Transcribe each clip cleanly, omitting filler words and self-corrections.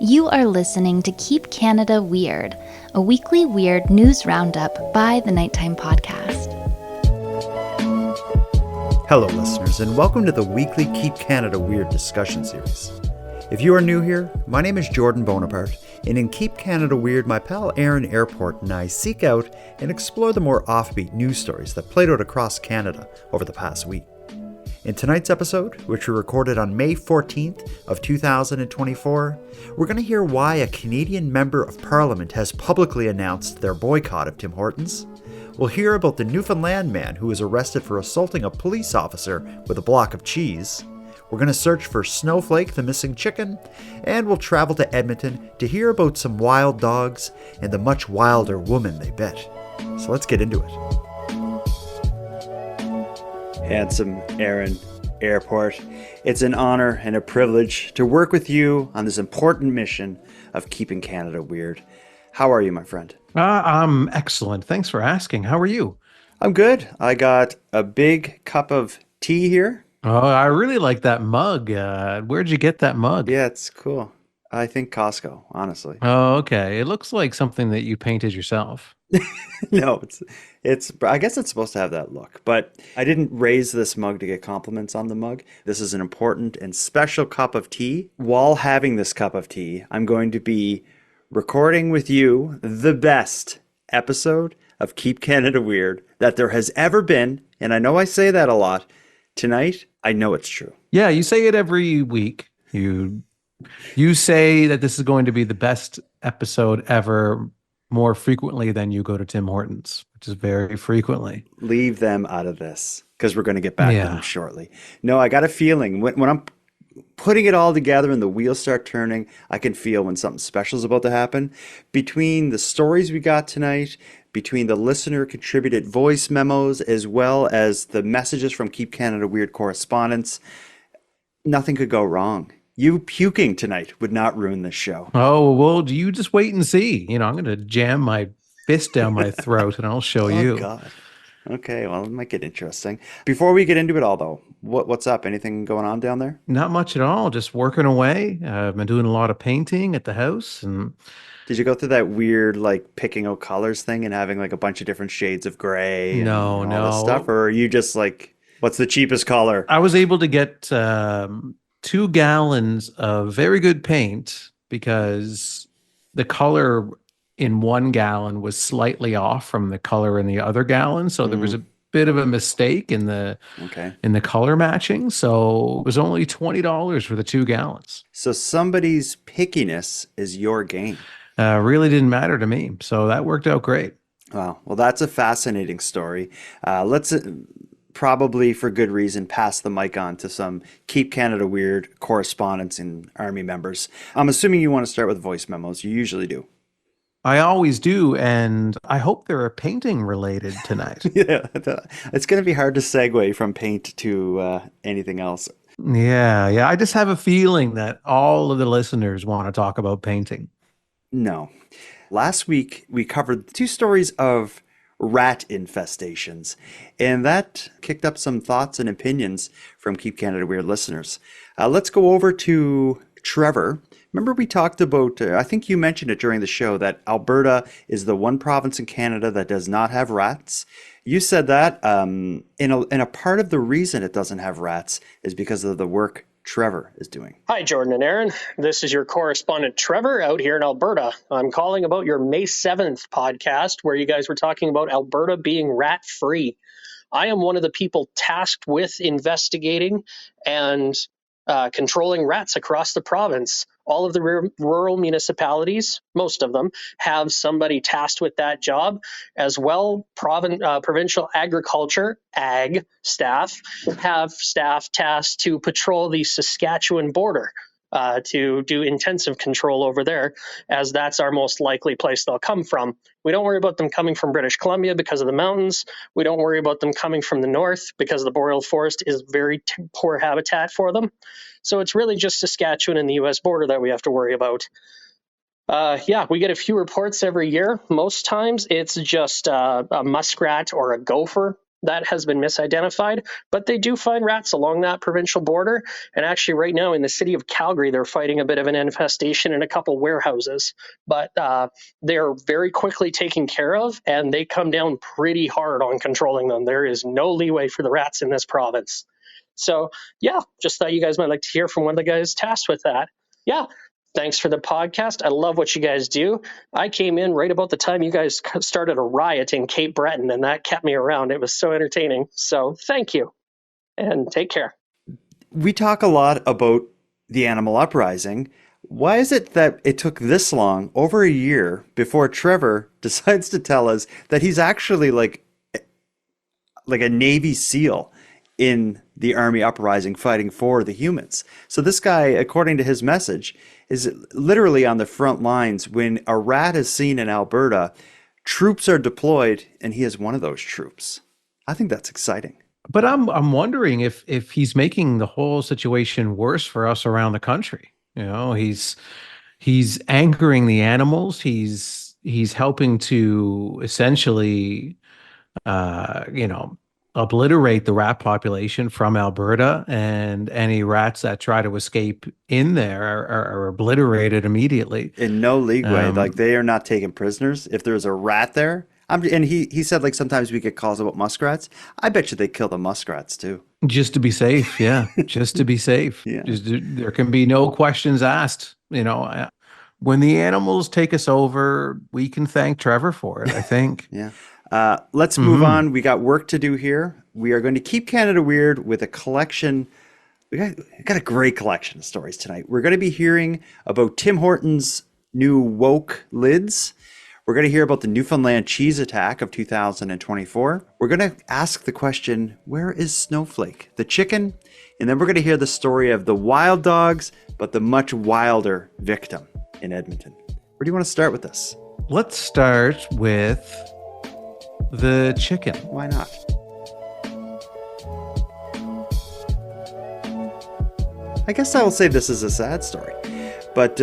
You are listening to Keep Canada Weird, a weekly weird news roundup by the Nighttime Podcast. Hello, listeners, and welcome to the weekly Keep Canada Weird discussion series. If you are new here, my name is Jordan Bonaparte, and in Keep Canada Weird, my pal Aaron Airport and I seek out and explore the more offbeat news stories that played out across Canada over the past week. In tonight's episode, which we recorded on May 14th of 2024, we're going to hear why a Canadian Member of Parliament has publicly announced their boycott of Tim Hortons. We'll hear about the Newfoundland man who was arrested for assaulting a police officer with a block of cheese. We're going to search for Snowflake, the missing chicken, and we'll travel to Edmonton to hear about some wild dogs and the much wilder woman they bet. So let's get into it. Handsome Aaron Airport, it's an honor and a privilege to work with you on this important mission of keeping Canada weird. How are you, my friend? I'm excellent. Thanks for asking. How are you? I'm good. I got a big cup of tea here. Oh, I really like that mug. Where'd you get that mug? Yeah, it's cool. I think Costco, honestly. Oh, okay. It looks like something that you painted yourself. No, it's. I guess it's supposed to have that look, but I didn't raise this mug to get compliments on the mug. This is an important and special cup of tea. While having this cup of tea, I'm going to be recording with you the best episode of Keep Canada Weird that there has ever been, and I know I say that a lot. Tonight, I know it's true. Yeah, you say it every week. You say that this is going to be the best episode ever more frequently than you go to Tim Hortons, which is very frequently. Leave them out of this because we're going to get back to them shortly. No, I got a feeling when I'm putting it all together and the wheels start turning, I can feel when something special is about to happen. Between the stories we got tonight, between the listener contributed voice memos, as well as the messages from Keep Canada Weird correspondents, nothing could go wrong. You puking tonight would not ruin this show. Oh, well, you just wait and see. I'm going to jam my fist down my throat and I'll show you. Oh, God. Okay, well, it might get interesting. Before we get into it all, though, what's up? Anything going on down there? Not much at all. Just working away. I've been doing a lot of painting at the house. And did you go through that weird, picking out colors thing and having, a bunch of different shades of gray and all this stuff? Or are you just, what's the cheapest color? I was able to get 2 gallons of very good paint because the color in 1 gallon was slightly off from the color in the other gallon. So there was a bit of a mistake in the color matching. So it was only $20 for the 2 gallons. So somebody's pickiness is your game. Really didn't matter to me. So that worked out great. Wow. Well, that's a fascinating story. Let's probably for good reason pass the mic on to some Keep Canada Weird correspondents and Army members. I'm assuming you want to start with voice memos. You usually do. I always do, and I hope they're painting related tonight. Yeah, it's going to be hard to segue from paint to anything else. Yeah. I just have a feeling that all of the listeners want to talk about painting. No. Last week, we covered 2 stories of rat infestations, and that kicked up some thoughts and opinions from Keep Canada Weird listeners. Let's go over to Trevor. Remember we talked about, I think you mentioned it during the show, that Alberta is the one province in Canada that does not have rats. You said that in a part of the reason it doesn't have rats is because of the work Trevor is doing. Hi, Jordan and Aaron. This is your correspondent, Trevor, out here in Alberta. I'm calling about your May 7th podcast where you guys were talking about Alberta being rat-free. I am one of the people tasked with investigating and controlling rats across the province. All of the rural municipalities, most of them, have somebody tasked with that job. As well, provincial agriculture, ag staff, have staff tasked to patrol the Saskatchewan border to do intensive control over there, as that's our most likely place they'll come from. We don't worry about them coming from British Columbia because of the mountains. We don't worry about them coming from the north because the boreal forest is very poor habitat for them. So it's really just Saskatchewan and the U.S. border that we have to worry about. We get a few reports every year. Most times it's just a muskrat or a gopher that has been misidentified, but they do find rats along that provincial border. And actually, right now in the city of Calgary, they're fighting a bit of an infestation in a couple warehouses. But they're very quickly taken care of, and they come down pretty hard on controlling them. There is no leeway for the rats in this province. So, yeah, just thought you guys might like to hear from one of the guys tasked with that. Yeah, thanks for the podcast. I love what you guys do. I came in right about the time you guys started a riot in Cape Breton, and that kept me around. It was so entertaining. So thank you, and take care. We talk a lot about the animal uprising. Why is it that it took this long, over a year, before Trevor decides to tell us that he's actually like a Navy SEAL in the army uprising fighting for the humans? So this guy, according to his message, is literally on the front lines. When a rat is seen in Alberta, troops are deployed, and he is one of those troops. I think that's exciting. But I'm wondering if he's making the whole situation worse for us around the country. You know, he's angering the animals. He's helping to essentially, obliterate the rat population from Alberta, and any rats that try to escape in there are obliterated immediately. In no leeway. Like, they are not taking prisoners. If there's a rat there, and he said, like, sometimes we get calls about muskrats. I bet you they kill the muskrats too. Just to be safe, yeah. Just to be safe. Yeah. There can be no questions asked. When the animals take us over, we can thank Trevor for it, I think. Yeah. Let's move on. We got work to do here. We are going to keep Canada weird with a collection. We got a great collection of stories tonight. We're going to be hearing about Tim Hortons' new woke lids. We're going to hear about the Newfoundland cheese attack of 2024. We're going to ask the question, where is Snowflake, the chicken? And then we're going to hear the story of the wild dogs, but the much wilder victim in Edmonton. Where do you want to start with this? Let's start with the chicken. Why not? I guess I will say this is a sad story, but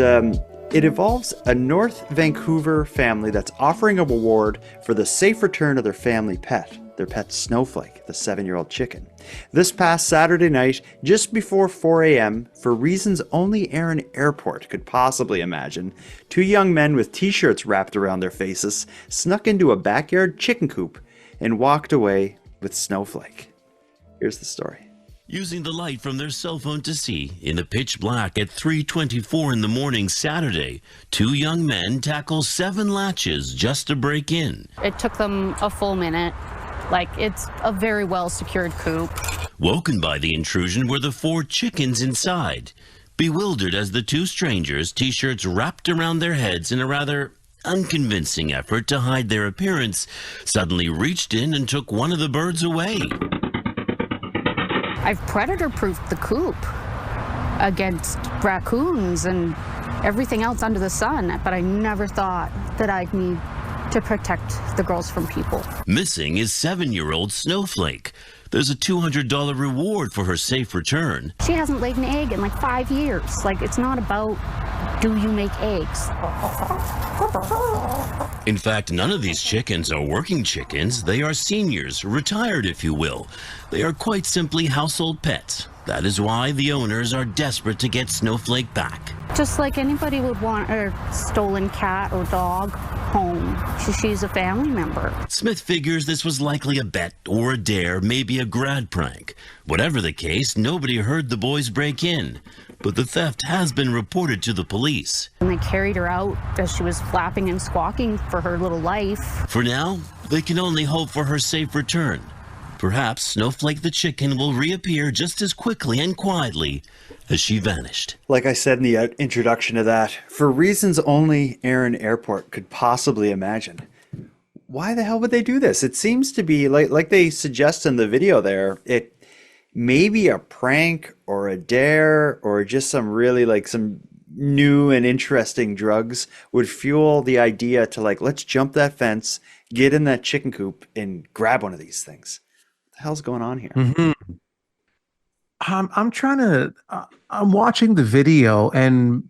it involves a North Vancouver family that's offering a reward for the safe return of their family pet, their pet Snowflake, the 7-year-old chicken. This past Saturday night, just before 4 a.m., for reasons only Aaron Airport could possibly imagine, 2 young men with t-shirts wrapped around their faces snuck into a backyard chicken coop and walked away with Snowflake. Here's the story. Using the light from their cell phone to see, in the pitch black at 3:24 in the morning Saturday, 2 young men tackle 7 latches just to break in. It took them a full minute. Like, it's a very well secured coop. Woken by the intrusion were the 4 chickens inside. Bewildered as the 2 strangers, t-shirts wrapped around their heads in a rather unconvincing effort to hide their appearance, suddenly reached in and took one of the birds away. I've predator-proofed the coop against raccoons and everything else under the sun, but I never thought that I'd need to protect the girls from people. Missing is 7-year-old Snowflake. There's a $200 reward for her safe return. She hasn't laid an egg in like 5 years. Like, it's not about, do you make eggs? In fact, none of these chickens are working chickens. They are seniors, retired if you will. They are quite simply household pets. That is why the owners are desperate to get Snowflake back. Just like anybody would want a stolen cat or dog home. She's a family member. Smith figures this was likely a bet or a dare, maybe a grad prank. Whatever the case, nobody heard the boys break in. But the theft has been reported to the police. And they carried her out as she was flapping and squawking for her little life. For now, they can only hope for her safe return. Perhaps Snowflake the chicken will reappear just as quickly and quietly as she vanished. Like I said in the introduction to that, for reasons only Aaron Airport could possibly imagine. Why the hell would they do this? It seems to be, like they suggest in the video there, it may be a prank or a dare or just some really some new and interesting drugs would fuel the idea to let's jump that fence, get in that chicken coop and grab one of these things. What the hell's going on here? Mm-hmm. I'm watching the video, and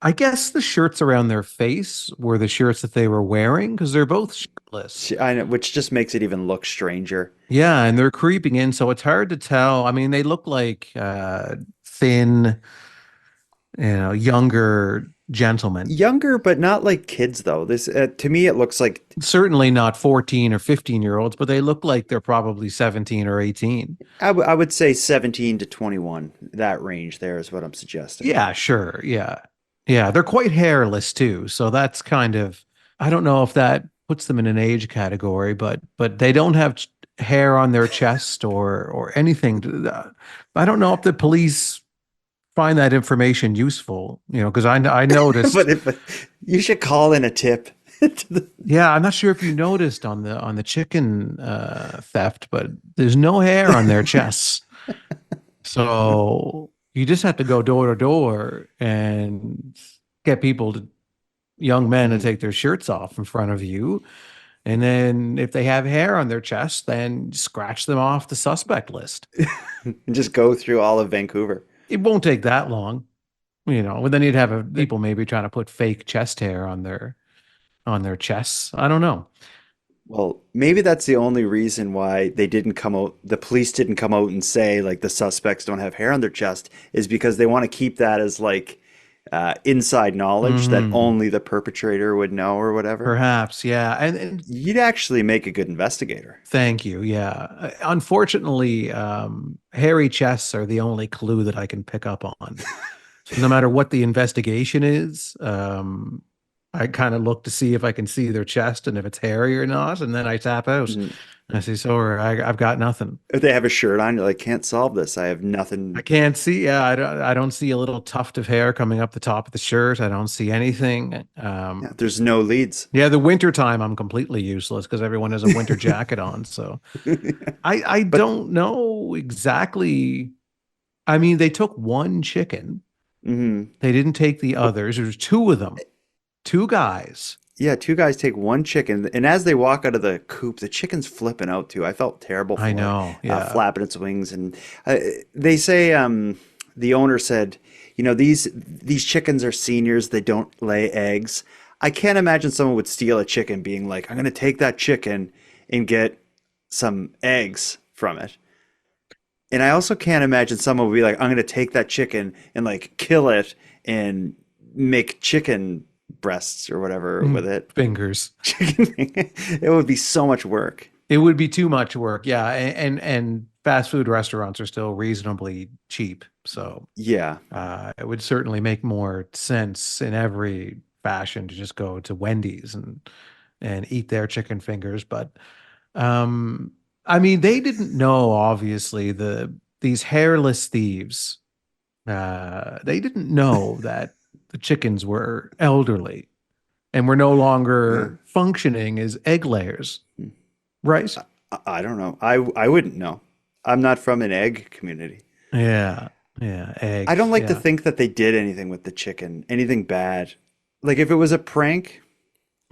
I guess the shirts around their face were the shirts that they were wearing because they're both shirtless. I know, which just makes it even look stranger. Yeah, and they're creeping in, so it's hard to tell. I mean, they look like thin, younger gentlemen. Younger, but not like kids though. This to me, it looks like Certainly not 14 or 15-year-olds, but they look like they're probably 17 or 18. I would say 17 to 21. That range there is what I'm suggesting. Yeah, sure. Yeah. Yeah, they're quite hairless too. So that's kind of, I don't know if that puts them in an age category, but they don't have hair on their chest or anything. I don't know if the police find that information useful, because I noticed. But you should call in a tip. Yeah, I'm not sure if you noticed on the chicken theft, but there's no hair on their chests. So you just have to go door to door and get young men to take their shirts off in front of you. And then if they have hair on their chest, then scratch them off the suspect list. And just go through all of Vancouver. It won't take that long, and then you'd have people maybe trying to put fake chest hair on their chests. I don't know. Well, maybe that's the only reason why the police didn't come out and say like the suspects don't have hair on their chest, is because they want to keep that as like inside knowledge that only the perpetrator would know or whatever. Perhaps, yeah. And you'd actually make a good investigator. Thank you. Yeah. Unfortunately, hairy chests are the only clue that I can pick up on. So no matter what the investigation is, I kind of look to see if I can see their chest and if it's hairy or not, and then I tap out. And I say, sorry, I've got nothing. If they have a shirt on, you're like, can't solve this. I have nothing. I can't see. Yeah, I don't see a little tuft of hair coming up the top of the shirt. I don't see anything. Yeah, there's no leads. Yeah, the winter time, I'm completely useless because everyone has a winter jacket on. So I don't know exactly. I mean, they took one chicken. They didn't take the others. There's two of them. Two guys. Yeah, two guys take one chicken, and as they walk out of the coop, the chicken's flipping out too. I felt terrible for I know, yeah. Flapping its wings, and they say the owner said, these chickens are seniors; they don't lay eggs. I can't imagine someone would steal a chicken, being like, "I'm going to take that chicken and get some eggs from it." And I also can't imagine someone would be like, "I'm going to take that chicken and like kill it and make chicken breasts or whatever with it." Fingers. It would be so much work. It would be too much work. Yeah. And fast food restaurants are still reasonably cheap. So yeah, it would certainly make more sense in every fashion to just go to Wendy's and eat their chicken fingers. But I mean, they didn't know, obviously, these hairless thieves, they didn't know that the chickens were elderly and were no longer functioning as egg layers, right? I don't know. I wouldn't know. I'm not from an egg community. Yeah, eggs. I don't like to think that they did anything with the chicken, anything bad. Like if it was a prank,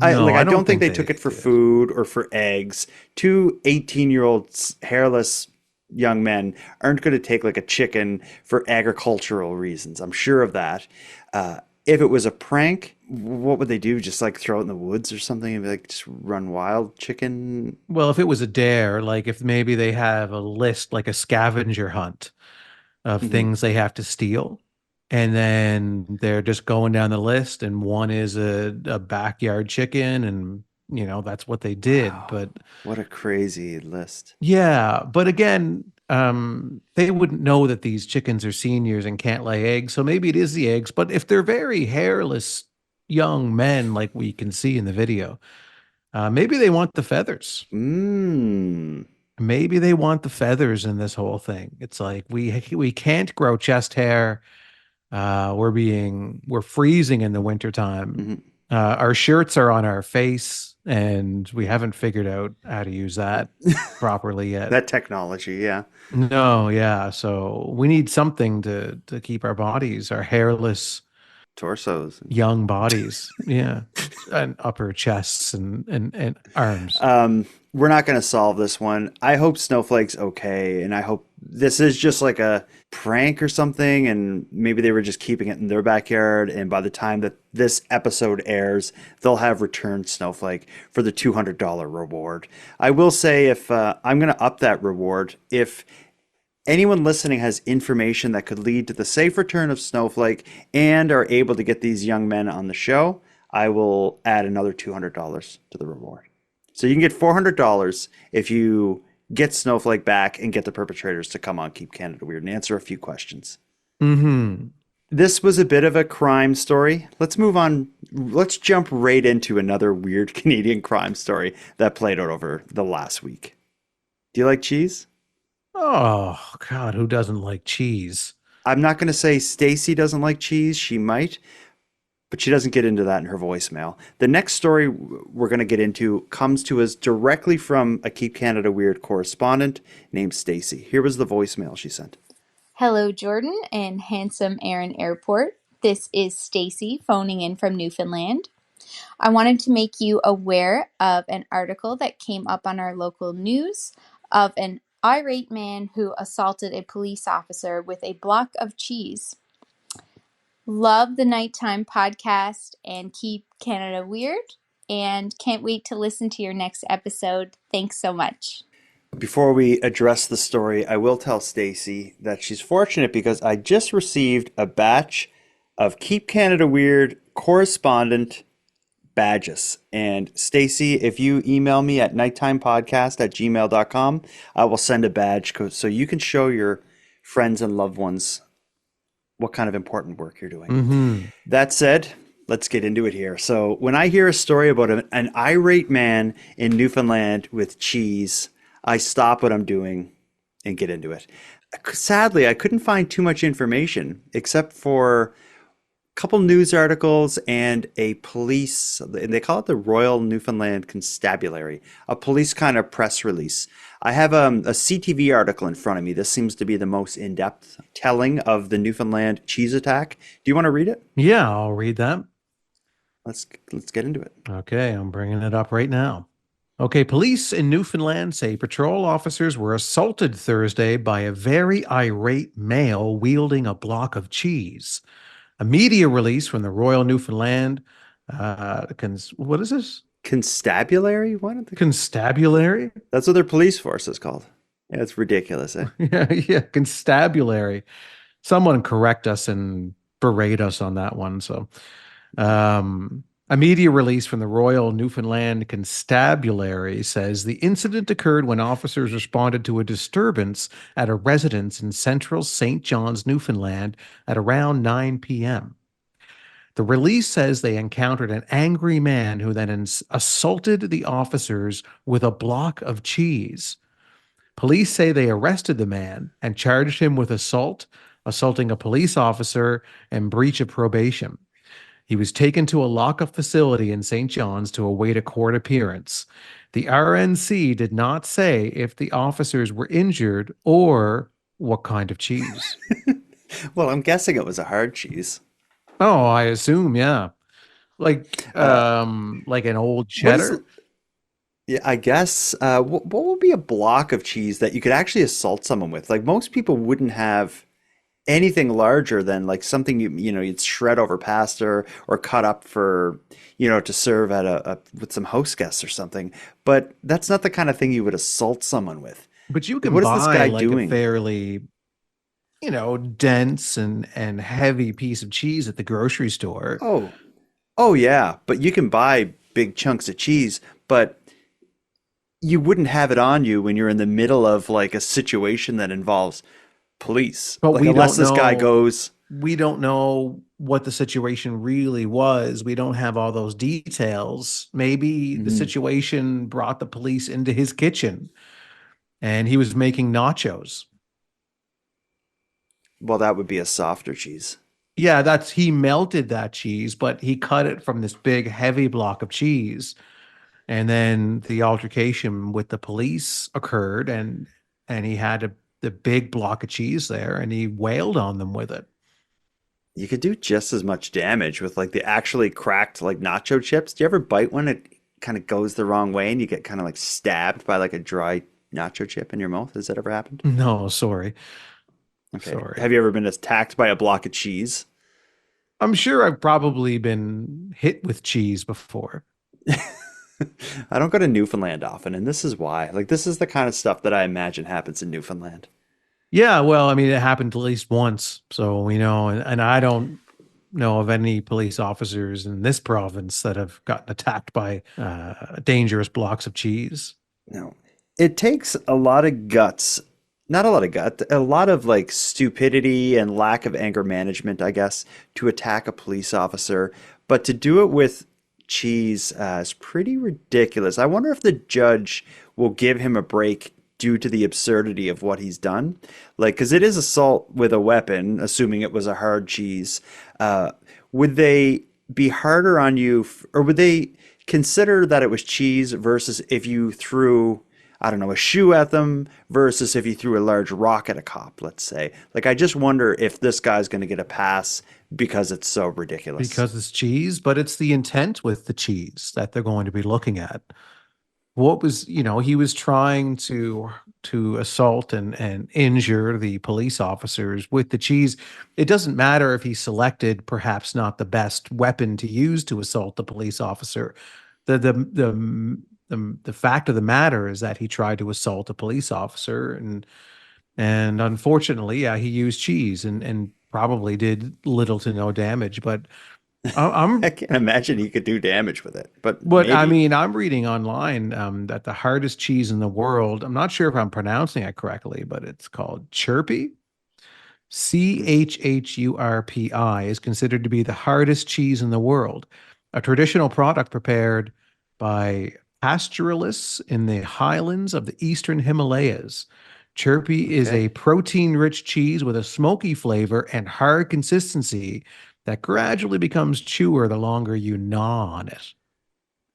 I don't think they took it for food or for eggs. Two 18-year-old hairless young men aren't going to take like a chicken for agricultural reasons. I'm sure of that. If it was a prank, what would they do? Just like throw it in the woods or something and be like, just run wild chicken? Well, if it was a dare, like if maybe they have a list, like a scavenger hunt of things they have to steal, and then they're just going down the list, and one is a backyard chicken, and that's what they did. Wow, but what a crazy list. Yeah, but again, they wouldn't know that these chickens are seniors and can't lay eggs, so maybe it is the eggs. But if they're very hairless young men, like we can see in the video, maybe they want the feathers. Maybe they want the feathers in this whole thing. It's like we can't grow chest hair. We're freezing in the wintertime. Our shirts are on our face, and we haven't figured out how to use that properly yet. That technology, yeah. No, yeah. So we need something to keep our bodies, our hairless torsos. Young bodies. Yeah. And upper chests and arms. We're not going to solve this one. I hope Snowflake's okay, and I hope this is just like a prank or something, and maybe they were just keeping it in their backyard, and by the time that this episode airs, they'll have returned Snowflake for the $200 reward. I will say, if I'm going to up that reward, if anyone listening has information that could lead to the safe return of Snowflake and are able to get these young men on the show, I will add another $200 to the reward. So you can get $400 if you get Snowflake back and get the perpetrators to come on Keep Canada Weird and answer a few questions. Mm-hmm. This was a bit of a crime story. Let's move on. Let's jump right into another weird Canadian crime story that played out over the last week. Do you like cheese? Oh, God, who doesn't like cheese? I'm not going to say Stacy doesn't like cheese. She might, but she doesn't get into that in her voicemail. The next story we're going to get into comes to us directly from a Keep Canada Weird correspondent named Stacy. Here was the voicemail she sent. Hello, Jordan and handsome Aaron Airport. This is Stacy phoning in from Newfoundland. I wanted to make you aware of an article that came up on our local news of an irate man who assaulted a police officer with a block of cheese. Love the Nighttime podcast and Keep Canada Weird, and can't wait to listen to your next episode. Thanks so much. Before we address the story, I will tell Stacy that she's fortunate because I just received a batch of Keep Canada Weird correspondent badges. And Stacy, if you email me at nighttimepodcast@gmail.com, I will send a badge so you can show your friends and loved ones what kind of important work you're doing. Mm-hmm. That said, let's get into it here. So when I hear a story about an irate man in Newfoundland with cheese, I stop what I'm doing and get into it. Sadly, I couldn't find too much information except for a couple news articles and a police, they call it the Royal Newfoundland Constabulary, a police kind of press release. I have a CTV article in front of me. This seems to be the most in-depth telling of the Newfoundland cheese attack. Do you want to read it? Yeah, I'll read that. Let's get into it. Okay, I'm bringing it up right now. Okay, police in Newfoundland say patrol officers were assaulted Thursday by a very irate male wielding a block of cheese. A media release from the Royal Newfoundland, what is this? Constabulary? What? Constabulary? That's what their police force is called. Yeah, it's ridiculous. Eh? Yeah, constabulary. Someone correct us and berate us on that one. So, a media release from the Royal Newfoundland Constabulary says the incident occurred when officers responded to a disturbance at a residence in central St. John's, Newfoundland at around 9 p.m. The release says they encountered an angry man who then assaulted the officers with a block of cheese. Police say they arrested the man and charged him with assault, assaulting a police officer, and breach of probation. He was taken to a lockup facility in St. John's to await a court appearance. The RNC did not say if the officers were injured or what kind of cheese. Well, I'm guessing it was a hard cheese. Oh, I assume, yeah. Like an old cheddar? Yeah, I guess. What would be a block of cheese that you could actually assault someone with? Like most people wouldn't have anything larger than like something you'd shred over pasta or cut up for to serve at with some host guests or something. But that's not the kind of thing you would assault someone with. But you can What is buy this guy like doing? a fairly dense and heavy piece of cheese at the grocery store. Oh yeah, but you can buy big chunks of cheese, but you wouldn't have it on you when you're in the middle of like a situation that involves police. But like, we unless don't this guy know- goes, We don't know what the situation really was. We don't have all those details. Maybe the situation brought the police into his kitchen and he was making nachos. well, that would be a softer cheese. Yeah, he melted that cheese, but he cut it from this big, heavy block of cheese. And then the altercation with the police occurred, and he had the big block of cheese there, and he wailed on them with it. You could do just as much damage with like the actually cracked like nacho chips. Do you ever bite one? It kind of goes the wrong way and you get kind of like stabbed by like a dry nacho chip in your mouth. Has that ever happened? No, sorry. Okay. Sorry. Have you ever been attacked by a block of cheese? I'm sure I've probably been hit with cheese before. I don't go to Newfoundland often, and this is why. Like, this is the kind of stuff that I imagine happens in Newfoundland. Yeah, well, I mean, it happened at least once. So, and I don't know of any police officers in this province that have gotten attacked by dangerous blocks of cheese. No, it takes a lot of guts, not a lot of gut, a lot of like stupidity and lack of anger management, I guess, to attack a police officer. But to do it with cheese is pretty ridiculous. I wonder if the judge will give him a break due to the absurdity of what he's done. Like, because it is assault with a weapon, assuming it was a hard cheese. Would they be harder on you, or would they consider that it was cheese versus if you threw, I don't know, a shoe at them versus if you threw a large rock at a cop, let's say? Like, I just wonder if this guy's going to get a pass because it's so ridiculous. Because it's cheese, but it's the intent with the cheese that they're going to be looking at. What was, he was trying to assault and injure the police officers with the cheese. It doesn't matter if he selected perhaps not the best weapon to use to assault the police officer. The fact of the matter is that he tried to assault a police officer, and unfortunately, yeah, he used cheese and probably did little to no damage. But I can't imagine he could do damage with it. But I maybe. mean, I'm reading online that the hardest cheese in the world, I'm not sure if I'm pronouncing it correctly, but it's called Chirpy. Chhurpi is considered to be the hardest cheese in the world, a traditional product prepared by pastoralists in the highlands of the eastern Himalayas. Chirpy is a protein-rich cheese with a smoky flavor and hard consistency that gradually becomes chewer the longer you gnaw on it.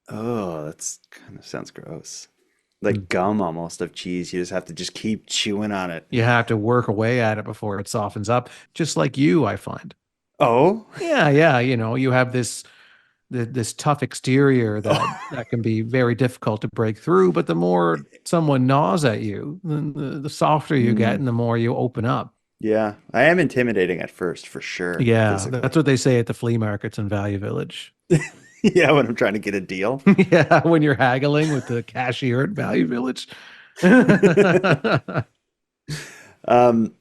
Oh, that's kind of sounds gross. Like gum almost of cheese. You just have to just keep chewing on it. You have to work away at it before it softens up, just like you, I find. Oh? Yeah. You have this tough exterior that can be very difficult to break through, but the more someone gnaws at you, the softer you get and the more you open up. Yeah, I am intimidating at first, for sure. Yeah, physically. that's what they say at the flea markets in Value Village. Yeah, when I'm trying to get a deal. Yeah, when you're haggling with the cashier at Value Village.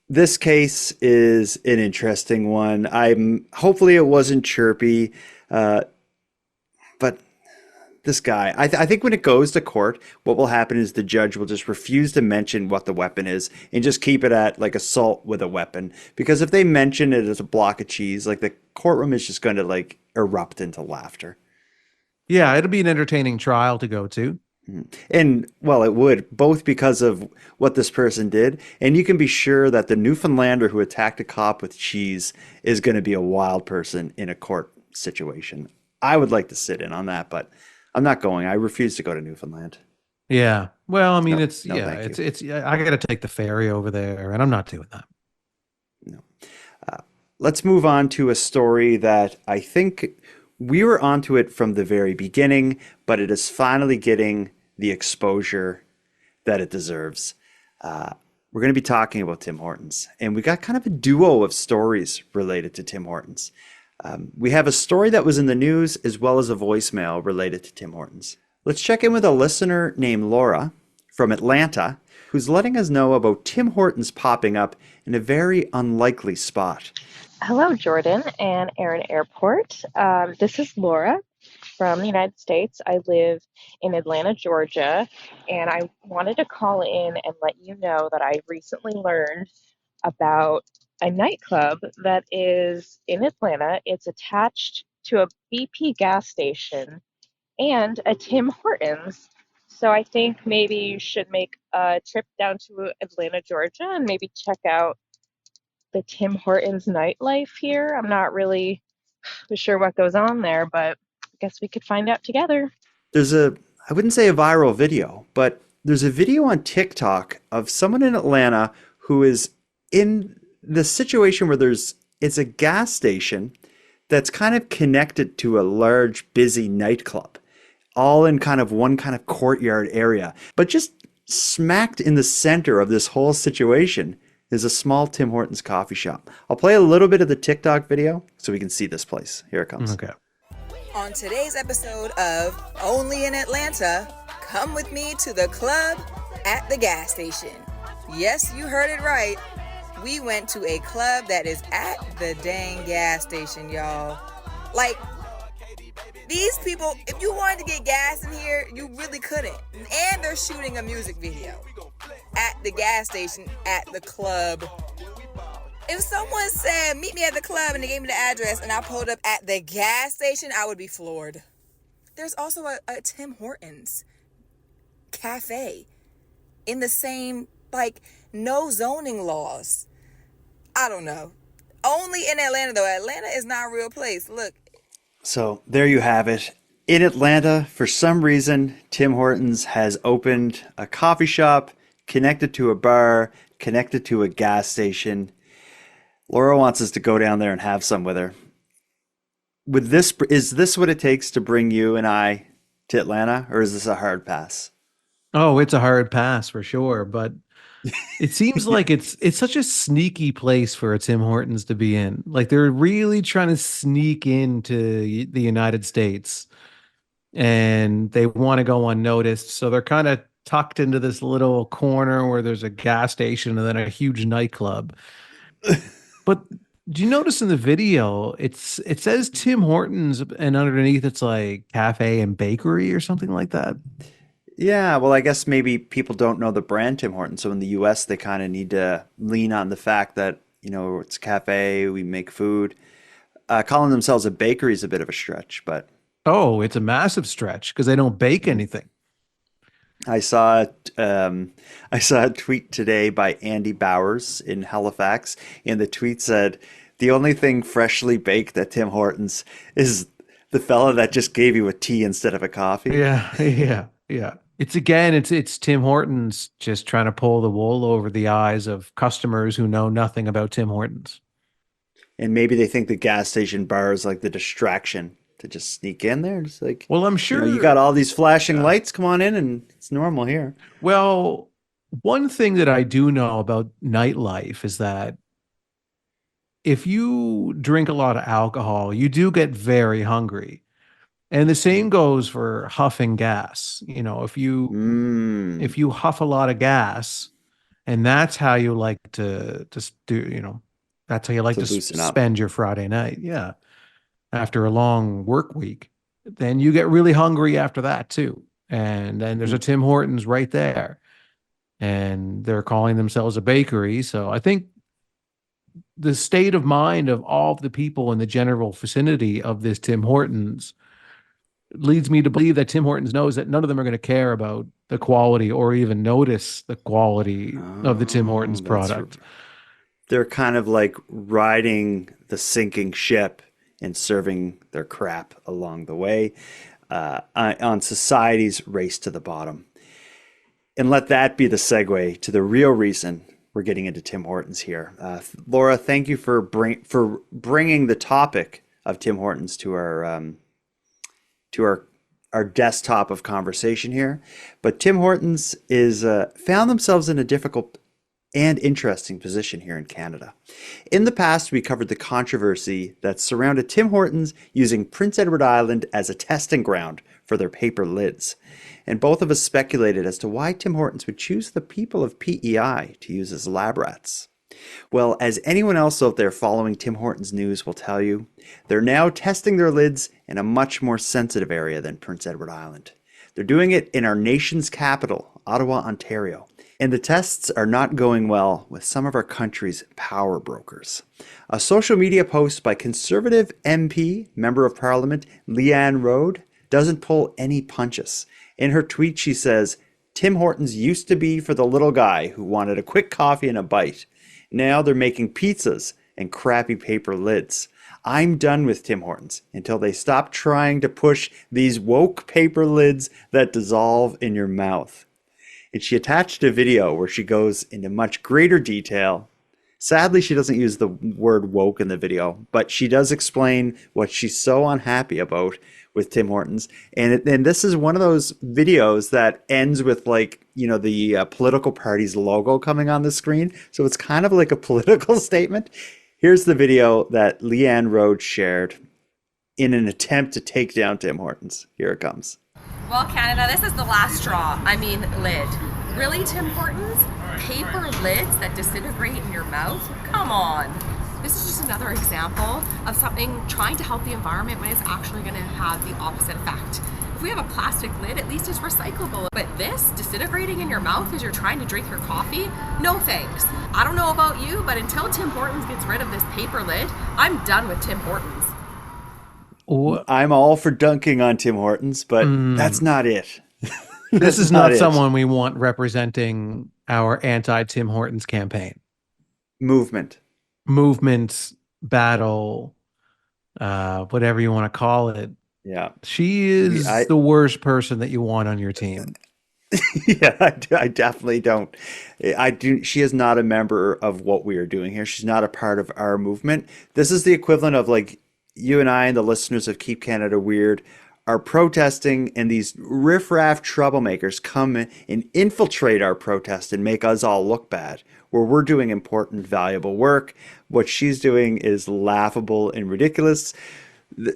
This case is an interesting one. Hopefully it wasn't Chirpy, but this guy, I think when it goes to court, what will happen is the judge will just refuse to mention what the weapon is and just keep it at like assault with a weapon. Because if they mention it as a block of cheese, like the courtroom is just going to like erupt into laughter. Yeah, it'll be an entertaining trial to go to. And well, it would, both because of what this person did, and you can be sure that the Newfoundlander who attacked a cop with cheese is going to be a wild person in a court situation. I would like to sit in on that, but I'm not going. I refuse to go to Newfoundland. Yeah. Well, I mean, No, it's no, thank you. it's I got to take the ferry over there, and I'm not doing that. No. Let's move on to a story that I think we were onto it from the very beginning, but it is finally getting the exposure that it deserves. We're going to be talking about Tim Hortons, and we got kind of a duo of stories related to Tim Hortons. We have a story that was in the news as well as a voicemail related to Tim Hortons. Let's check in with a listener named Laura from Atlanta, who's letting us know about Tim Hortons popping up in a very unlikely spot. Hello, Jordan and Aaron Airport. This is Laura from the United States. I live in Atlanta, Georgia, and I wanted to call in and let you know that I recently learned about a nightclub that is in Atlanta. It's attached to a BP gas station and a Tim Hortons. So I think maybe you should make a trip down to Atlanta, Georgia, and maybe check out the Tim Hortons nightlife here. I'm not really sure what goes on there, but I guess we could find out together. There's I wouldn't say a viral video, but there's a video on TikTok of someone in Atlanta who is in the situation where there's It's a gas station that's kind of connected to a large, busy nightclub, all in kind of one kind of courtyard area. But just smacked in the center of this whole situation is a small Tim Hortons coffee shop. I'll play a little bit of the TikTok video so we can see this place. Here it comes. Okay. On today's episode of Only in Atlanta, come with me to the club at the gas station. Yes, you heard it right. We went to a club that is at the dang gas station, y'all. Like, these people, if you wanted to get gas in here, you really couldn't. And they're shooting a music video at the gas station at the club. If someone said, meet me at the club, and they gave me the address, and I pulled up at the gas station, I would be floored. There's also a Tim Hortons cafe in the same, like, no zoning laws. I don't know. Only in Atlanta, though. Atlanta is not a real place. Look. So there you have it. In Atlanta, for some reason, Tim Hortons has opened a coffee shop connected to a bar, connected to a gas station. Laura wants us to go down there and have some with her. Is this what it takes to bring you and I to Atlanta, or is this a hard pass? Oh, it's a hard pass for sure, but it seems like it's such a sneaky place for a Tim Hortons to be in. Like they're really trying to sneak into the United States and they want to go unnoticed. So they're kind of tucked into this little corner where there's a gas station and then a huge nightclub. But do you notice in the video, it says Tim Hortons and underneath it's like cafe and bakery or something like that? Yeah, well, I guess maybe people don't know the brand Tim Hortons. So in the US, they kind of need to lean on the fact that, it's a cafe, we make food. Calling themselves a bakery is a bit of a stretch, but... Oh, it's a massive stretch because they don't bake anything. I saw a tweet today by Andy Bowers in Halifax, and the tweet said, the only thing freshly baked at Tim Hortons is the fella that just gave you a tea instead of a coffee. Yeah. It's Tim Hortons just trying to pull the wool over the eyes of customers who know nothing about Tim Hortons. And maybe they think the gas station bar is like the distraction to just sneak in there. Just like, well, I'm sure you got all these flashing lights. Come on in, and it's normal here. Well, one thing that I do know about nightlife is that if you drink a lot of alcohol, you do get very hungry. And the same goes for huffing gas. If you huff a lot of gas, and that's how you like to do, that's how you like to spend your Friday night. Yeah. After a long work week, then you get really hungry after that too. And then there's a Tim Hortons right there. And they're calling themselves a bakery. So I think the state of mind of all of the people in the general vicinity of this Tim Hortons leads me to believe that Tim Hortons knows that none of them are going to care about the quality or even notice the quality of the Tim Hortons product. They're kind of like riding the sinking ship and serving their crap along the way on society's race to the bottom. And let that be the segue to the real reason we're getting into Tim Hortons here. Laura, thank you for bringing the topic of Tim Hortons to our desktop of conversation here. But Tim Hortons is found themselves in a difficult and interesting position here in Canada. In the past, we covered the controversy that surrounded Tim Hortons using Prince Edward Island as a testing ground for their paper lids. And both of us speculated as to why Tim Hortons would choose the people of PEI to use as lab rats. Well, as anyone else out there following Tim Hortons news will tell you, they're now testing their lids in a much more sensitive area than Prince Edward Island. They're doing it in our nation's capital, Ottawa, Ontario. And the tests are not going well with some of our country's power brokers. A social media post by Conservative MP, Member of Parliament, Leanne Road, doesn't pull any punches. In her tweet, she says, Tim Hortons used to be for the little guy who wanted a quick coffee and a bite. Now they're making pizzas and crappy paper lids. I'm done with Tim Hortons until they stop trying to push these woke paper lids that dissolve in your mouth. And she attached a video where she goes into much greater detail Sadly, she doesn't use the word woke in the video, but she does explain what she's so unhappy about with Tim Hortons. And this is one of those videos that ends with like, you know, the political party's logo coming on the screen. So it's kind of like a political statement. Here's the video that Leanne Rhodes shared in an attempt to take down Tim Hortons. Here it comes. Well, Canada, this is the last straw. I mean, lid. Really, Tim Hortons? Paper lids that disintegrate in your mouth? Come on. This is just another example of something trying to help the environment when it's actually going to have the opposite effect. If we have a plastic lid, at least it's recyclable. But this, disintegrating in your mouth as you're trying to drink your coffee? No thanks. I don't know about you, but until Tim Hortons gets rid of this paper lid, I'm done with Tim Hortons. I'm all for dunking on Tim Hortons, but that's not it. This is not someone we want representing our anti-Tim Hortons campaign. Movement, battle, whatever you want to call it. Yeah. She is the worst person that you want on your team. Yeah, I definitely don't. She is not a member of what we are doing here. She's not a part of our movement. This is the equivalent of like you and I and the listeners of Keep Canada Weird are protesting, and these riffraff troublemakers come and infiltrate our protest and make us all look bad, where we're doing important, valuable work. What she's doing is laughable and ridiculous. To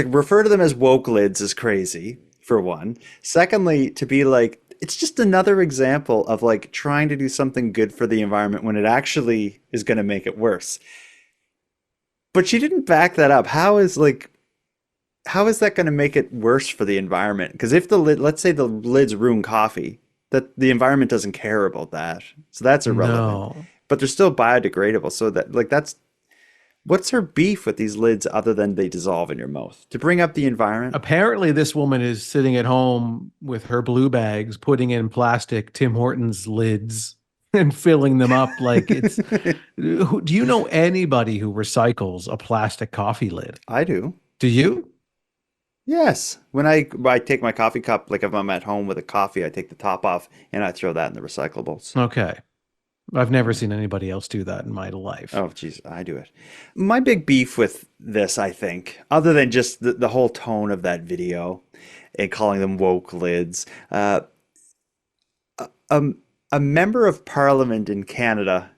refer to them as woke lids is crazy, for one. Secondly, to be like, it's just another example of like trying to do something good for the environment when it actually is going to make it worse. But she didn't back that up. How is that going to make it worse for the environment? Because if let's say the lids ruin coffee, that the environment doesn't care about that. So that's irrelevant. No. But they're still biodegradable. So what's her beef with these lids other than they dissolve in your mouth? To bring up the environment? Apparently this woman is sitting at home with her blue bags, putting in plastic Tim Hortons lids and filling them up like it's... Do you know anybody who recycles a plastic coffee lid? I do. Do you? Yes. When I take my coffee cup, like if I'm at home with a coffee, I take the top off and I throw that in the recyclables. Okay. I've never seen anybody else do that in my life. Oh, geez, I do it. My big beef with this, I think, other than just the whole tone of that video and calling them woke lids, a member of parliament in Canada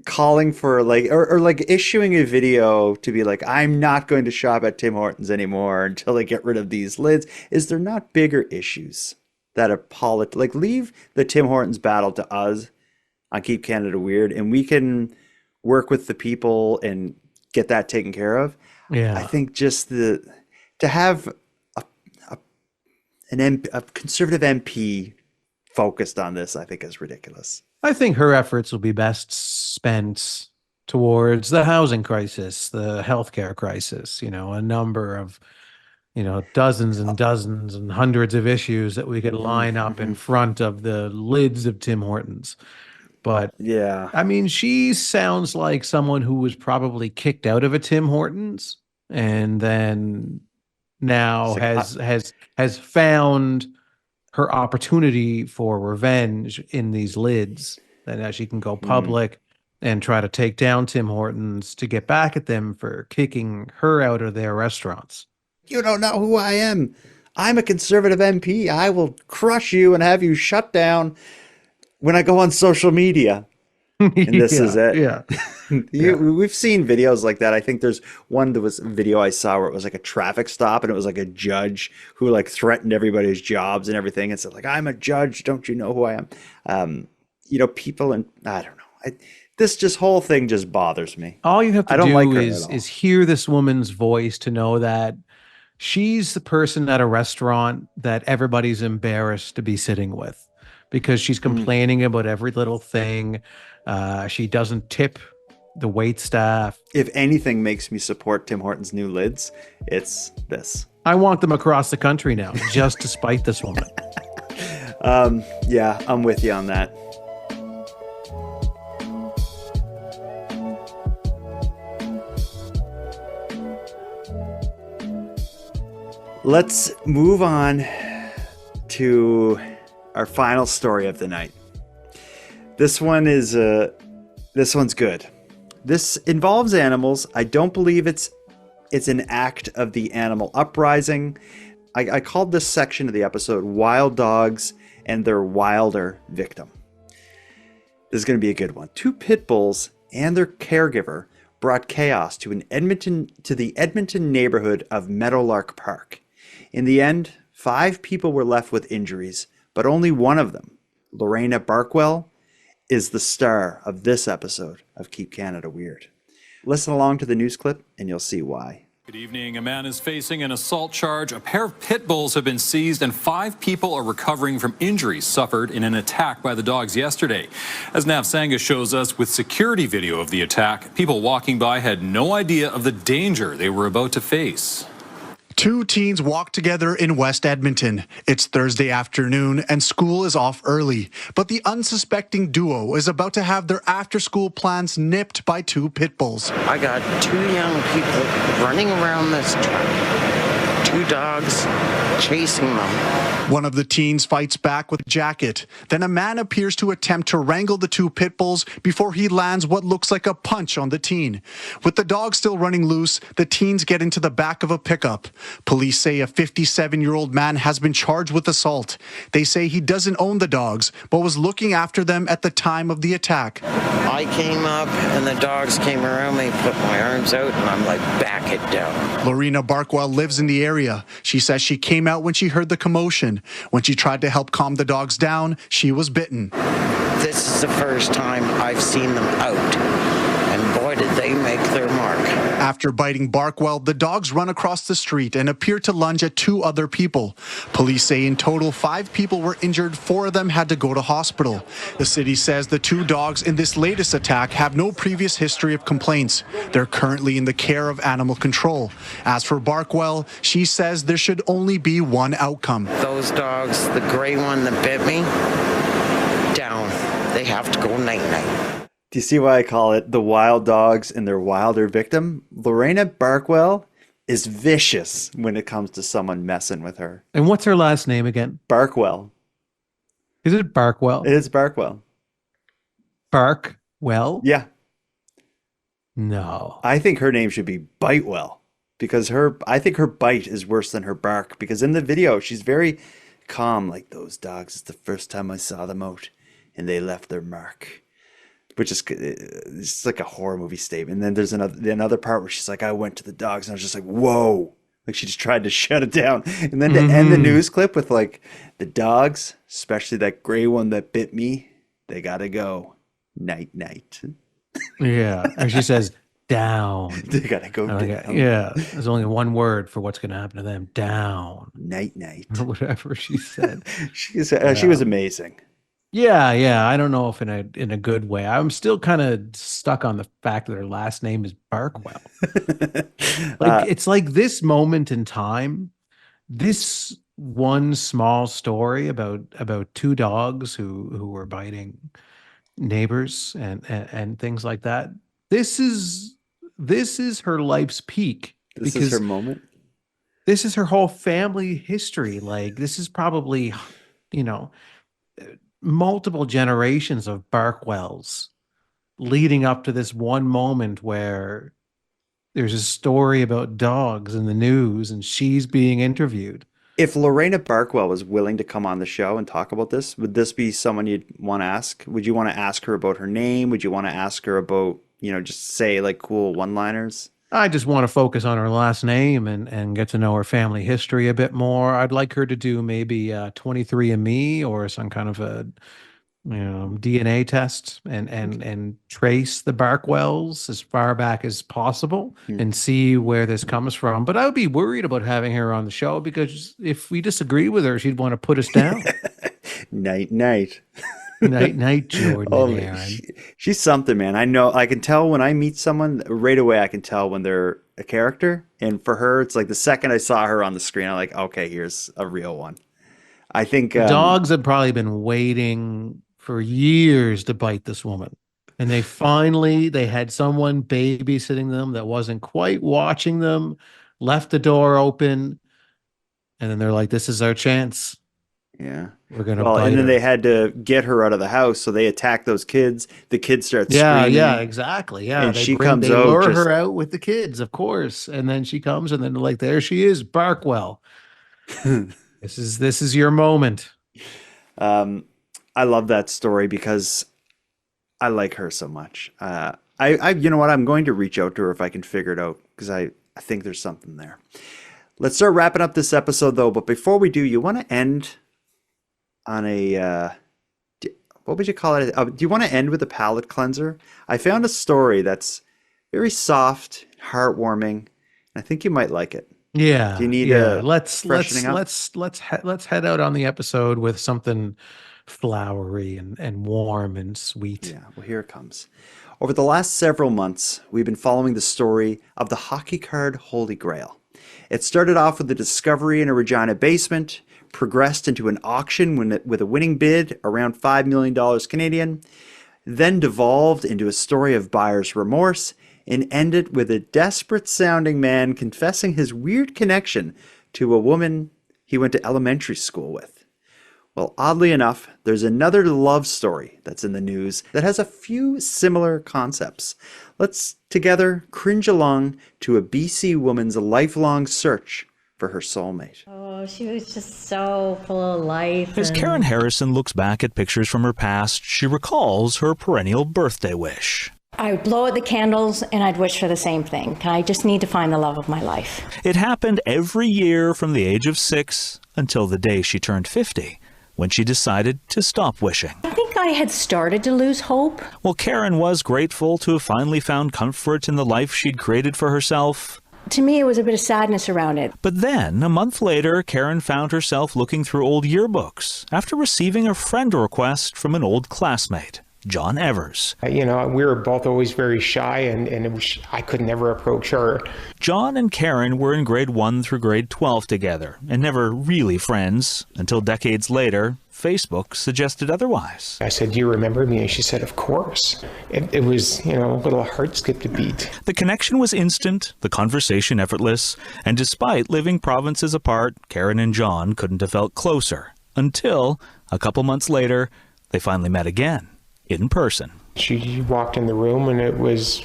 calling for like, or like issuing a video to be like, I'm not going to shop at Tim Hortons anymore until they get rid of these lids. Is there not bigger issues that are like leave the Tim Hortons battle to us on Keep Canada Weird, and we can work with the people and get that taken care of. Yeah. I think just to have a conservative MP focused on this, I think is ridiculous. I think her efforts will be best spent towards the housing crisis, the healthcare crisis, a number of, dozens and dozens and hundreds of issues that we could line up in front of the lids of Tim Hortons. But yeah, I mean, she sounds like someone who was probably kicked out of a Tim Hortons and then now has found her opportunity for revenge in these lids. And now she can go public and try to take down Tim Hortons to get back at them for kicking her out of their restaurants. You don't know who I am. I'm a conservative MP. I will crush you and have you shut down when I go on social media. And this is it. Yeah. We've seen videos like that. I think there's one, there was a video I saw where it was like a traffic stop and it was like a judge who like threatened everybody's jobs and everything and said like, I'm a judge. Don't you know who I am? People, and I don't know. This whole thing just bothers me. All you have to do is hear this woman's voice to know that she's the person at a restaurant that everybody's embarrassed to be sitting with, because she's complaining about every little thing. She doesn't tip the wait staff. If anything makes me support Tim Hortons' new lids, it's this. I want them across the country now, just to spite this woman. Yeah, I'm with you on that. Let's move on to our final story of the night. This one is This one's good. This involves animals. I don't believe it's an act of the animal uprising. I called this section of the episode Wild Dogs and Their Wilder Victim. This is going to be a good one. 2 pit bulls and their caregiver brought chaos to the Edmonton neighborhood of Meadowlark Park. In the end, 5 people were left with injuries, but only one of them, Lorena Barkwell, is the star of this episode of Keep Canada Weird. Listen along to the news clip and you'll see why. Good evening. A man is facing an assault charge. A pair of pit bulls have been seized and 5 people are recovering from injuries suffered in an attack by the dogs yesterday. As Nav Sanga shows us with security video of the attack, people walking by had no idea of the danger they were about to face. 2 teens walk together in West Edmonton. It's Thursday afternoon and school is off early, but the unsuspecting duo is about to have their after-school plans nipped by 2 pit bulls. I got 2 young people running around this truck, 2 dogs chasing them. One of the teens fights back with a jacket. Then a man appears to attempt to wrangle the 2 pit bulls before he lands what looks like a punch on the teen. With the dog still running loose, the teens get into the back of a pickup. Police say a 57-year-old man has been charged with assault. They say he doesn't own the dogs, but was looking after them at the time of the attack. I came up and the dogs came around me, put my arms out, and I'm like, back it down. Lorena Barkwell lives in the area. She says she came out when she heard the commotion. When she tried to help calm the dogs down, she was bitten. This is the first time I've seen them out, and boy did they make their mark. After biting Barkwell, the dogs run across the street and appear to lunge at 2 other people. Police say in total 5 people were injured, 4 of them had to go to hospital. The city says the 2 dogs in this latest attack have no previous history of complaints. They're currently in the care of animal control. As for Barkwell, she says there should only be one outcome. Those dogs, the gray one that bit me, down. They have to go night-night. Do you see why I call it the Wild Dogs and Their Wilder Victim? Lorena Barkwell is vicious when it comes to someone messing with her. And what's her last name again? Barkwell. Is it Barkwell? It is Barkwell. Barkwell? Yeah. No. I think her name should be Bitewell because I think her bite is worse than her bark because in the video she's very calm, like those dogs. It's the first time I saw them out and they left their mark. Which is it's like a horror movie statement. And then there's another part where she's like, I went to the dogs and I was just like, whoa. Like she just tried to shut it down. And then to end the news clip with like the dogs, especially that gray one that bit me, they gotta go. Night night. Yeah. And she says down. They gotta go down. Yeah. There's only one word for what's gonna happen to them. Down. Night night. Or whatever she said. She was amazing. Yeah. I don't know if in a good way. I'm still kind of stuck on the fact that her last name is Barkwell. It's like this moment in time, this one small story about 2 dogs who were biting neighbors and things like that. This is her life's peak. This is her moment. This is her whole family history. Like this is probably, multiple generations of Barkwells leading up to this one moment where there's a story about dogs in the news and she's being interviewed. If Lorena Barkwell was willing to come on the show and talk about this, would this be someone you'd want to ask? Would you want to ask her about her name? Would you want to ask her about, just say like cool one-liners? I just want to focus on her last name and get to know her family history a bit more. I'd like her to do maybe 23andMe or some kind of a DNA test and trace the Barkwells as far back as possible and see where this comes from. But I would be worried about having her on the show because if we disagree with her, she'd want to put us down. Night. Night, Jordan and Aaron. She's something, man. I know. I can tell when I meet someone right away. I can tell when they're a character. And for her, it's like the second I saw her on the screen, I'm like, okay, here's a real one. I think dogs have probably been waiting for years to bite this woman. And they had someone babysitting them that wasn't quite watching them, left the door open. And then they're like, this is our chance. Yeah. We're gonna Well, bite and then her. they had to get her out of the house, so they attack those kids. The kids start Yeah, screaming. yeah, exactly. Yeah, And she comes they out lure just her out with the kids, of course, and then she comes, and then like there she is, Barkwell. This is your moment. I love that story because I like her so much. I you know what? I'm going to reach out to her if I can figure it out because I think there's something there. Let's start wrapping up this episode though. But before we do, you want to end on a what would you call it? Do you want to end with a palate cleanser? I found a story that's very soft, heartwarming. I think you might like it. Yeah. Do you need a let's freshening up? let's head out on the episode with something flowery and warm and sweet. Yeah, well, here it comes. Over the last several months, we've been following the story of the hockey card Holy Grail. It started off with the discovery in a Regina basement, progressed into an auction with a winning bid around $5 million Canadian, then devolved into a story of buyer's remorse, and ended with a desperate-sounding man confessing his weird connection to a woman he went to elementary school with. Well, oddly enough, there's another love story that's in the news that has a few similar concepts. Let's together cringe along to a BC woman's lifelong search for her soulmate. Oh, she was just so full of life. As Karen Harrison looks back at pictures from her past, she recalls her perennial birthday wish. I would blow out the candles and I'd wish for the same thing. I just need to find the love of my life. It happened every year from the age of 6 until the day she turned 50, when she decided to stop wishing. I think I had started to lose hope. Well, Karen was grateful to have finally found comfort in the life she'd created for herself. To me, it was a bit of sadness around it. But then, a month later, Karen found herself looking through old yearbooks after receiving a friend request from an old classmate, John Evers. We were both always very shy, and I could never approach her. John and Karen were in grade 1 through grade 12 together, and never really friends, until decades later, Facebook suggested otherwise. I said, "Do you remember me?" And she said, "Of course." It was, a little heart skipped a beat. The connection was instant, the conversation effortless, and despite living provinces apart, Karen and John couldn't have felt closer, until, a couple months later, they finally met again. In person. She walked in the room and it was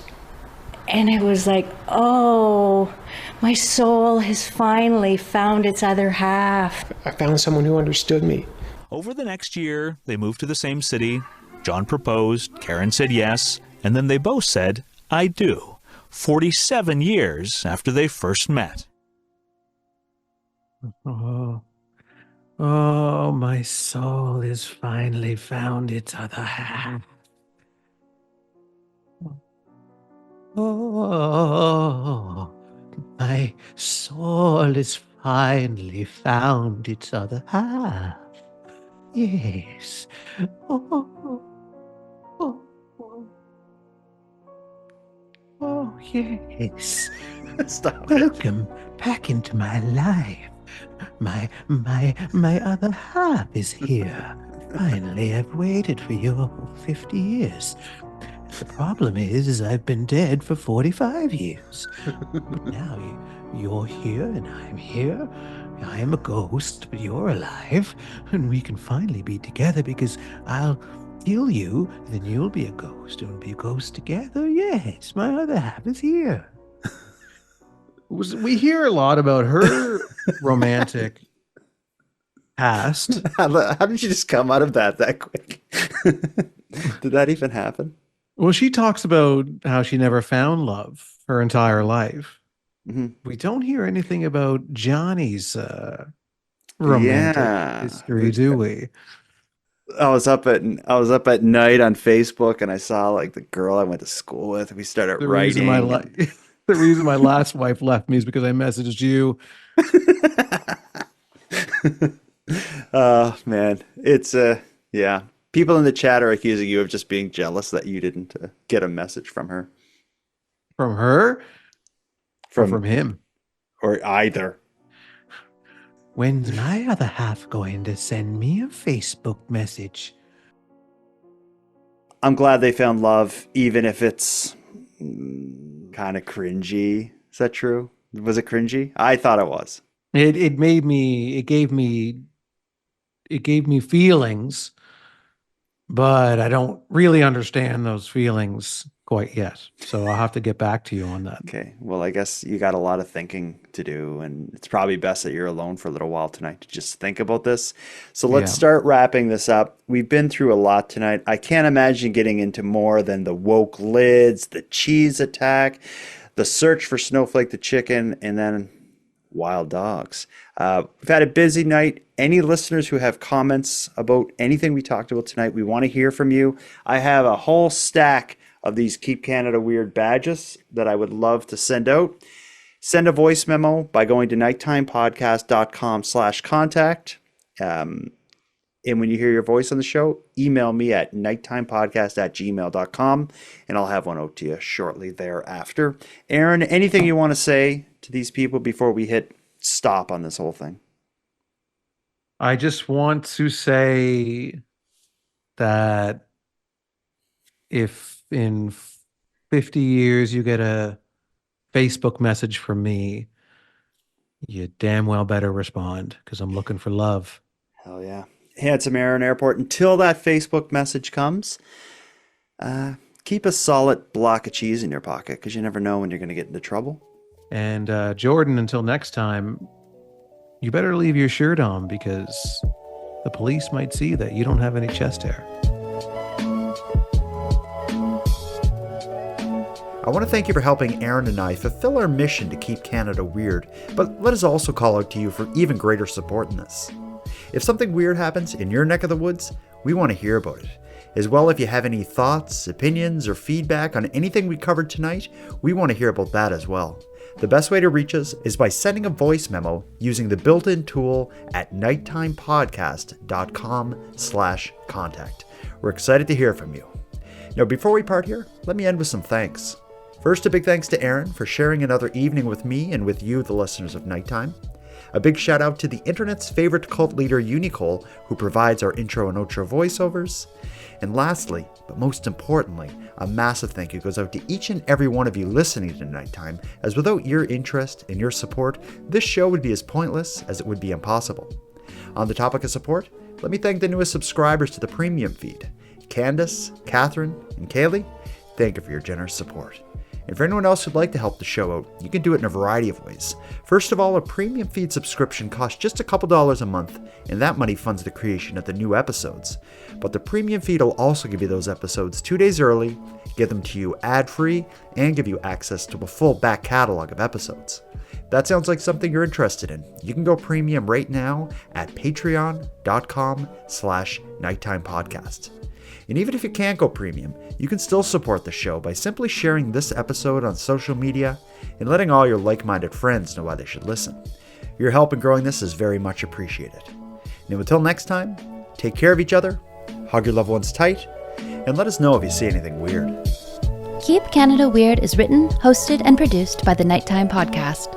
like, oh, my soul has finally found its other half. I found someone who understood me. Over the next year, they moved to the same city. John proposed, Karen said yes, and then they both said, I do, 47 years after they first met. Oh, my soul has finally found its other half. Oh, my soul has finally found its other half. Yes. Oh, yes. Stop Welcome back into my life. My other half is here. Finally, I've waited for you 50 years. The problem is I've been dead for 45 years. But now you're here and I'm here. I am a ghost, but you're alive. And we can finally be together because I'll kill you, then you'll be a ghost and we'll be a ghost together. Yes, my other half is here. We hear a lot about her romantic past. How did you just come out of that quick? Did that even happen? Well, she talks about how she never found love her entire life. Mm-hmm. We don't hear anything about Johnny's romantic history, do we? I was up at night on Facebook and I saw like the girl I went to school with. We started writing. The reason my last wife left me is because I messaged you. Oh man, it's yeah. People in the chat are accusing you of just being jealous that you didn't get a message from her. From her? Or from him? Or either. When's my other half going to send me a Facebook message? I'm glad they found love, even if it's kind of cringy. Is that true? Was it cringy? I thought it was. It gave me it gave me feelings, but I don't really understand those feelings quite yet. So I'll have to get back to you on that. Okay. Well, I guess you got a lot of thinking to do, and it's probably best that you're alone for a little while tonight to just think about this. So let's start wrapping this up. We've been through a lot tonight. I can't imagine getting into more than the woke lids, the cheese attack, the search for Snowflake the chicken, and then wild dogs. We've had a busy night. Any listeners who have comments about anything we talked about tonight, we want to hear from you. I have a whole stack of these Keep Canada Weird badges that I would love to send out. Send a voice memo by going to nighttimepodcast.com/contact. And when you hear your voice on the show, email me at nighttimepodcast@gmail.com, and I'll have one out to you shortly thereafter. Aaron, anything you want to say to these people before we hit stop on this whole thing? I just want to say that if in 50 years you get a Facebook message from me, you damn well better respond, because I'm looking for love. Hell yeah. Handsome Aaron Airport, until that Facebook message comes, keep a solid block of cheese in your pocket, because you never know when you're going to get into trouble. And Jordan, until next time, you better leave your shirt on, because the police might see that you don't have any chest hair. I want to thank you for helping Aaron and I fulfill our mission to keep Canada weird, but let us also call out to you for even greater support in this. If something weird happens in your neck of the woods, we want to hear about it. As well, if you have any thoughts, opinions, or feedback on anything we covered tonight, we want to hear about that as well. The best way to reach us is by sending a voice memo using the built-in tool at nighttimepodcast.com/contact. We're excited to hear from you. Now, before we part here, let me end with some thanks. First, a big thanks to Aaron for sharing another evening with me and with you, the listeners of Nighttime. A big shout out to the internet's favorite cult leader, Unicole, who provides our intro and outro voiceovers. And lastly, but most importantly, a massive thank you goes out to each and every one of you listening to Nighttime, as without your interest and your support, this show would be as pointless as it would be impossible. On the topic of support, let me thank the newest subscribers to the premium feed. Candace, Catherine, and Kaylee, thank you for your generous support. And for anyone else who'd like to help the show out, you can do it in a variety of ways. First of all, a premium feed subscription costs just a couple dollars a month, and that money funds the creation of the new episodes. But the premium feed will also give you those episodes 2 days early, get them to you ad-free, and give you access to a full back catalog of episodes. If that sounds like something you're interested in, you can go premium right now at patreon.com/nighttimepodcast. And even if you can't go premium, you can still support the show by simply sharing this episode on social media and letting all your like-minded friends know why they should listen. Your help in growing this is very much appreciated. Now until next time, take care of each other, hug your loved ones tight, and let us know if you see anything weird. Keep Canada Weird is written, hosted, and produced by the Nighttime Podcast.